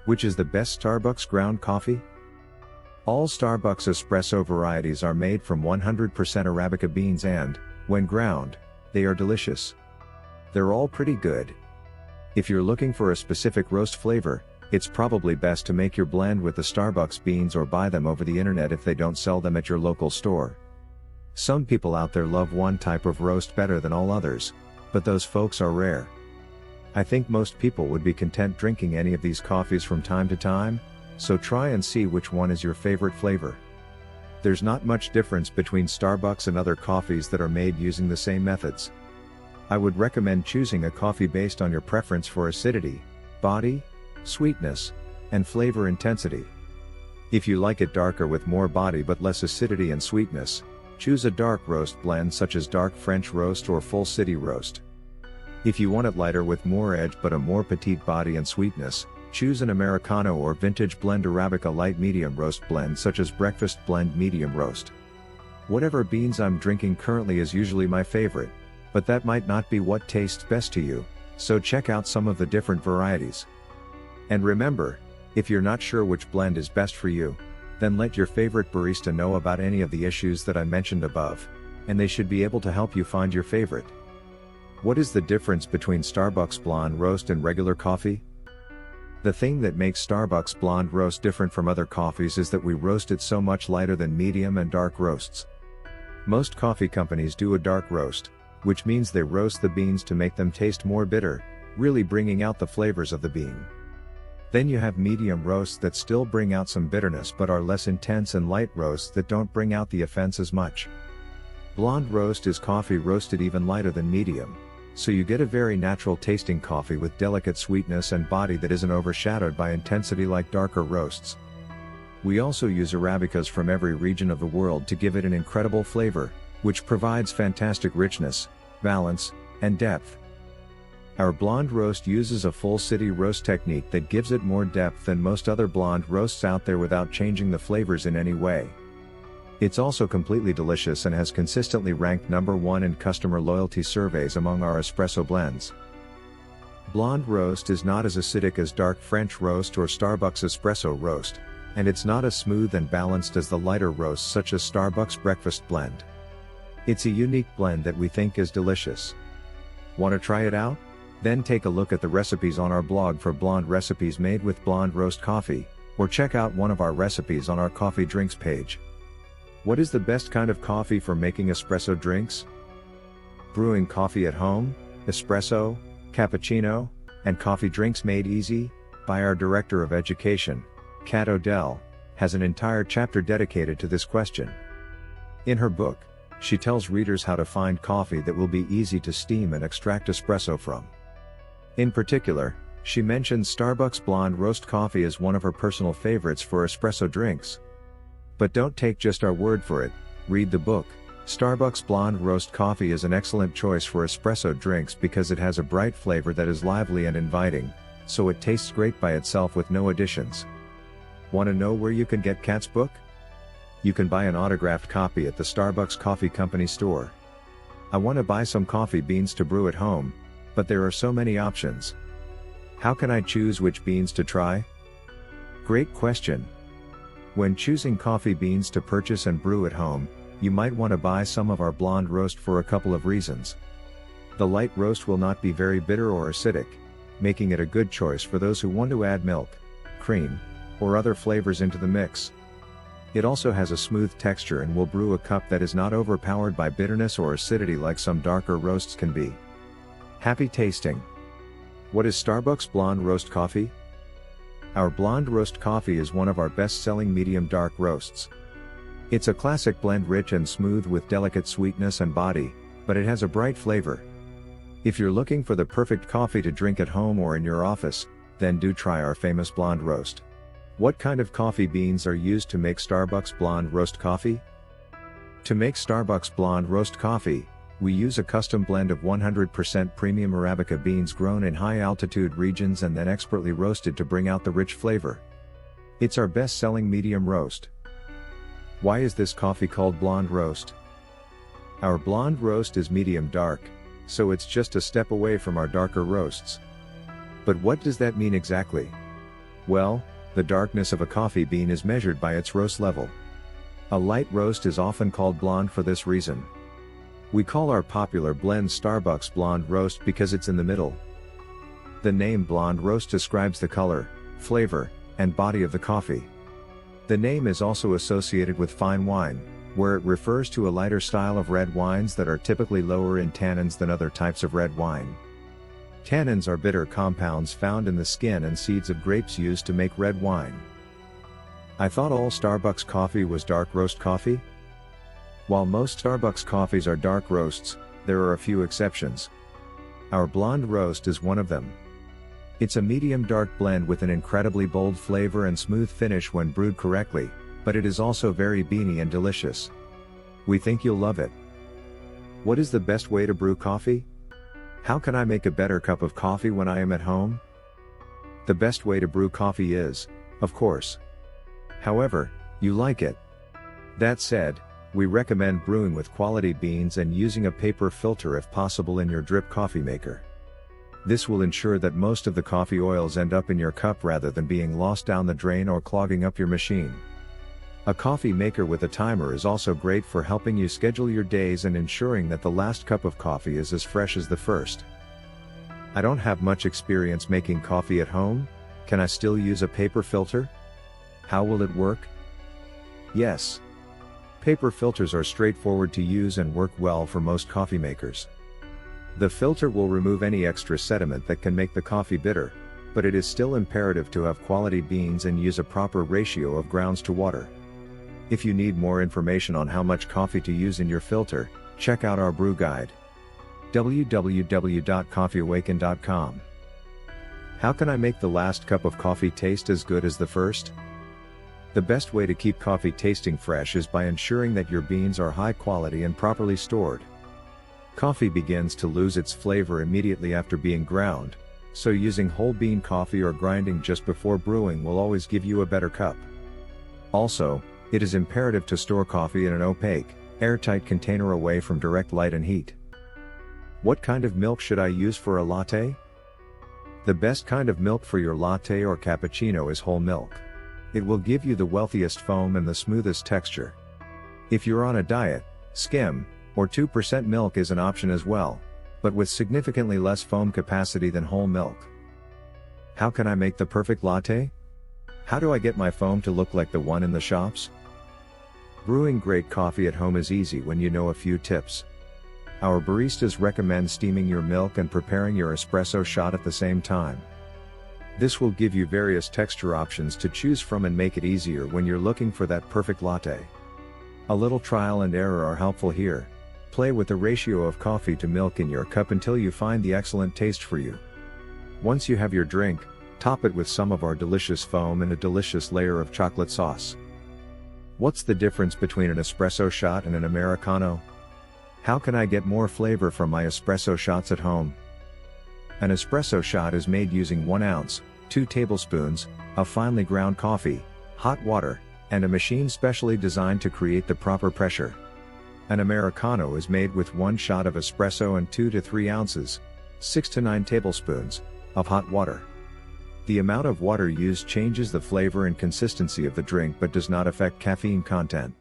Which is the best Starbucks ground coffee? All Starbucks espresso varieties are made from 100% Arabica beans and, when ground, they are delicious. They're all pretty good. If you're looking for a specific roast flavor, it's probably best to make your blend with the Starbucks beans or buy them over the internet if they don't sell them at your local store. Some people out there love one type of roast better than all others, but those folks are rare. I think most people would be content drinking any of these coffees from time to time, so try and see which one is your favorite flavor. There's not much difference between Starbucks and other coffees that are made using the same methods. I would recommend choosing a coffee based on your preference for acidity, body, sweetness, and flavor intensity. If you like it darker with more body but less acidity and sweetness, choose a dark roast blend such as dark French roast or full city roast. If you want it lighter with more edge but a more petite body and sweetness, choose an Americano or vintage blend Arabica light medium roast blend such as breakfast blend medium roast. Whatever beans I'm drinking currently is usually my favorite, but that might not be what tastes best to you, so check out some of the different varieties. And remember, if you're not sure which blend is best for you, then let your favorite barista know about any of the issues that I mentioned above, and they should be able to help you find your favorite. What is the difference between Starbucks Blonde Roast and regular coffee? The thing that makes Starbucks Blonde Roast different from other coffees is that we roast it so much lighter than medium and dark roasts. Most coffee companies do a dark roast, which means they roast the beans to make them taste more bitter, really bringing out the flavors of the bean. Then you have medium roasts that still bring out some bitterness but are less intense, and light roasts that don't bring out the offense as much. Blonde roast is coffee roasted even lighter than medium, so you get a very natural tasting coffee with delicate sweetness and body that isn't overshadowed by intensity like darker roasts. We also use Arabicas from every region of the world to give it an incredible flavor, which provides fantastic richness, balance, and depth. Our blonde roast uses a full city roast technique that gives it more depth than most other blonde roasts out there without changing the flavors in any way. It's also completely delicious and has consistently ranked #1 in customer loyalty surveys among our espresso blends. Blonde roast is not as acidic as dark French roast or Starbucks espresso roast, and it's not as smooth and balanced as the lighter roasts such as Starbucks breakfast blend. It's a unique blend that we think is delicious. Want to try it out? Then take a look at the recipes on our blog for blonde recipes made with blonde roast coffee, or check out one of our recipes on our coffee drinks page. What is the best kind of coffee for making espresso drinks? Brewing coffee at home, espresso, cappuccino, and coffee drinks made easy, by our Director of Education, Kat Odell, has an entire chapter dedicated to this question. In her book, she tells readers how to find coffee that will be easy to steam and extract espresso from. In particular, she mentions Starbucks Blonde Roast coffee as one of her personal favorites for espresso drinks. But don't take just our word for it, read the book. Starbucks Blonde Roast coffee is an excellent choice for espresso drinks because it has a bright flavor that is lively and inviting, so it tastes great by itself with no additions. Want to know where you can get Kat's book? You can buy an autographed copy at the Starbucks Coffee Company store. I want to buy some coffee beans to brew at home, but there are so many options. How can I choose which beans to try? Great question. When choosing coffee beans to purchase and brew at home, you might want to buy some of our blonde roast for a couple of reasons. The light roast will not be very bitter or acidic, making it a good choice for those who want to add milk, cream, or other flavors into the mix. It also has a smooth texture and will brew a cup that is not overpowered by bitterness or acidity like some darker roasts can be. Happy tasting! What is Starbucks Blonde Roast coffee? Our blonde roast coffee is one of our best-selling medium dark roasts. It's a classic blend, rich and smooth with delicate sweetness and body, but it has a bright flavor. If you're looking for the perfect coffee to drink at home or in your office, then do try our famous blonde roast. What kind of coffee beans are used to make Starbucks Blonde Roast coffee? To make Starbucks Blonde Roast coffee, we use a custom blend of 100% premium Arabica beans grown in high-altitude regions and then expertly roasted to bring out the rich flavor. It's our best-selling medium roast. Why is this coffee called blonde roast? Our blonde roast is medium dark, so it's just a step away from our darker roasts. But what does that mean exactly? Well, the darkness of a coffee bean is measured by its roast level. A light roast is often called blonde for this reason. We call our popular blend Starbucks Blonde Roast because it's in the middle. The name Blonde Roast describes the color, flavor, and body of the coffee. The name is also associated with fine wine, where it refers to a lighter style of red wines that are typically lower in tannins than other types of red wine. Tannins are bitter compounds found in the skin and seeds of grapes used to make red wine. I thought all Starbucks coffee was dark roast coffee? While most Starbucks coffees are dark roasts, there are a few exceptions. Our blonde roast is one of them. It's a medium dark blend with an incredibly bold flavor and smooth finish when brewed correctly, but it is also very beany and delicious. We think you'll love it. What is the best way to brew coffee? How can I make a better cup of coffee when I am at home? The best way to brew coffee is, of course. However, you like it. That said, we recommend brewing with quality beans and using a paper filter if possible in your drip coffee maker. This will ensure that most of the coffee oils end up in your cup rather than being lost down the drain or clogging up your machine. A coffee maker with a timer is also great for helping you schedule your days and ensuring that the last cup of coffee is as fresh as the first. I don't have much experience making coffee at home. Can I still use a paper filter? How will it work? Yes. Paper filters are straightforward to use and work well for most coffee makers. The filter will remove any extra sediment that can make the coffee bitter, but it is still imperative to have quality beans and use a proper ratio of grounds to water. If you need more information on how much coffee to use in your filter, check out our brew guide. www.coffeeawaken.com. How can I make the last cup of coffee taste as good as the first? The best way to keep coffee tasting fresh is by ensuring that your beans are high quality and properly stored. Coffee begins to lose its flavor immediately after being ground, so using whole bean coffee or grinding just before brewing will always give you a better cup. Also, it is imperative to store coffee in an opaque, airtight container away from direct light and heat. What kind of milk should I use for a latte? The best kind of milk for your latte or cappuccino is whole milk. It will give you the wealthiest foam and the smoothest texture. If you're on a diet, skim, or 2% milk is an option as well, but with significantly less foam capacity than whole milk. How can I make the perfect latte? How do I get my foam to look like the one in the shops? Brewing great coffee at home is easy when you know a few tips. Our baristas recommend steaming your milk and preparing your espresso shot at the same time. This will give you various texture options to choose from and make it easier when you're looking for that perfect latte. A little trial and error are helpful here. Play with the ratio of coffee to milk in your cup until you find the excellent taste for you. Once you have your drink, top it with some of our delicious foam and a delicious layer of chocolate sauce. What's the difference between an espresso shot and an Americano? How can I get more flavor from my espresso shots at home? An espresso shot is made using 1 ounce, 2 tablespoons, of finely ground coffee, hot water, and a machine specially designed to create the proper pressure. An Americano is made with 1 shot of espresso and 2 to 3 ounces, 6 to 9 tablespoons, of hot water. The amount of water used changes the flavor and consistency of the drink but does not affect caffeine content.